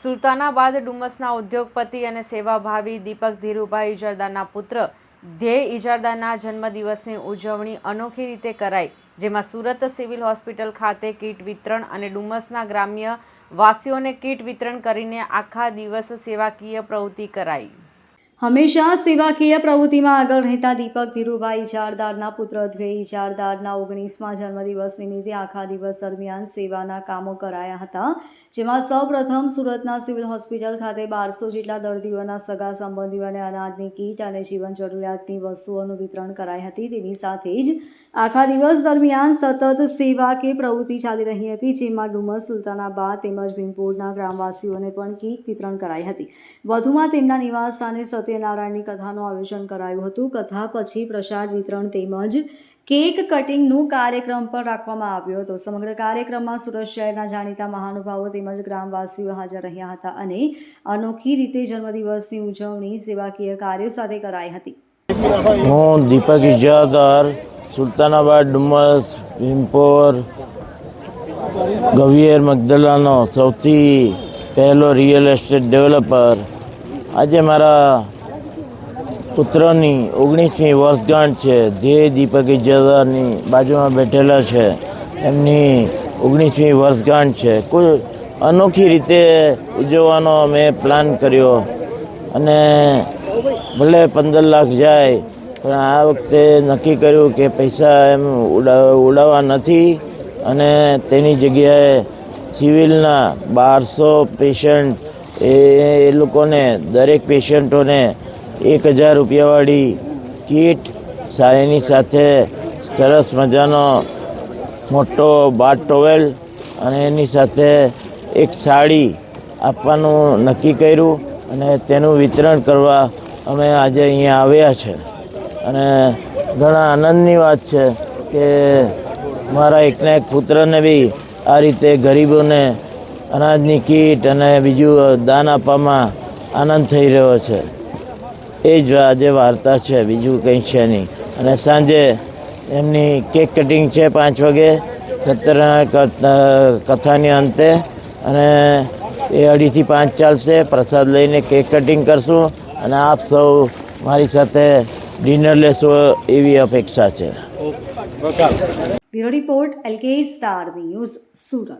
સુલતાનાબાદ ડુમસના ઉદ્યોગપતિ અને સેવાભાવી દીપક ધીરુભાઈ ઇજારદારના પુત્ર ધ્યેય ઇજારદારના જન્મદિવસની ઉજવણી અનોખી રીતે કરાઈ, જેમાં સુરત સિવિલ હોસ્પિટલ ખાતે કીટ વિતરણ અને ડુમસના ગ્રામ્ય વાસીઓને કીટ વિતરણ કરીને આખા દિવસ સેવાકીય પ્રવૃત્તિ કરાઈ। હંમેશા સેવાકીય પ્રવૃત્તિમાં આગળ રહેતા દીપક ધીરુભાઈ ઇજારદારના પુત્ર ધ્યેય ઇજારદારના 19મા જન્મદિવસ નિમિત્તે આખા દિવસ દરમિયાન સેવાના કામો કરાયા હતા, જેમાં સૌપ્રથમ સુરતના સિવિલ હોસ્પિટલ ખાતે 1200 જેટલા દર્દીઓના સગા સંબંધીઓને અનાજની કીટ અને જીવન જરૂરિયાતની વસ્તુઓનું વિતરણ કરાઈ હતી। તેની સાથે જ આખા દિવસ દરમિયાન સતત સેવાકીય પ્રવૃત્તિ ચાલી રહી હતી, જેમાં ડુમસ, સુલતાનાબાદ તેમજ ભીમપુરના ગ્રામવાસીઓને પણ કીટ વિતરણ કરાઈ હતી। વધુમાં તેમના નિવાસ સ્થાને સત્યનારાયણની કથાનું આયોજન કરાયું હતું। કથા પછી પ્રસાદ વિતરણ તેમજ કેક કટિંગનું કાર્યક્રમ પણ રાખવામાં આવ્યો હતો। સમગ્ર કાર્યક્રમમાં સુરત શહેરના જાણીતા મહાનુભાવો તેમજ ગ્રામવાસીઓ હાજર રહ્યા હતા અને અનોખી રીતે જન્મદિવસની ઉજવણી સેવાકીય કાર્યો સાથે કરાઈ હતી। હું દીપક ઇજારદાર, સુલતાનાબાદ, ડુમસ, ભીમપુર, ગવિયર, મગદલાનો સૌથી પહેલો રિયલ એસ્ટેટ ડેવલપર। આજે મારા પુત્રની 19મી વર્ષગાંઠ છે। ધ્યેય દીપક ઇજારદારની બાજુમાં બેઠેલા છે, એમની 19મી વર્ષગાંઠ છે। કોઈ અનોખી રીતે ઉજવવાનો મેં પ્લાન કર્યો અને ભલે 15 લાખ જાય, પણ આ વખતે નક્કી કર્યું કે પૈસા એમ ઉડાવવા નથી અને તેની જગ્યાએ સિવિલના 1200 પેશન્ટ એ લોકોને દરેક પેશન્ટોને 1000 રૂપિયાવાળી કીટ, એની સાથે સરસ મજાનો મોટો બાથ ટોવેલ અને એની સાથે એક સાડી આપવાનું નક્કી કર્યું અને તેનું વિતરણ કરવા અમે આજે અહીંયા આવ્યા છે। અને ઘણા આનંદની વાત છે કે મારા એકના એક પુત્રને બી આ રીતે ગરીબોને અનાજની કીટ અને બીજું દાન આપવામાં આનંદ થઈ રહ્યો છે। એ જ આજે વાર્તા છે, બીજું કંઈ છે નહીં। અને સાંજે એમની કેક કટિંગ છે 5 વાગે સત્યનારાયણ કથાની અંતે, અને એ 2:30 થી 5 ચાલશે। પ્રસાદ લઈને કેક કટિંગ કરશું અને આપ સૌ મારી સાથે ડિનર લેશો એવી અપેક્ષા છે। Bureau report, LK star news, Surat.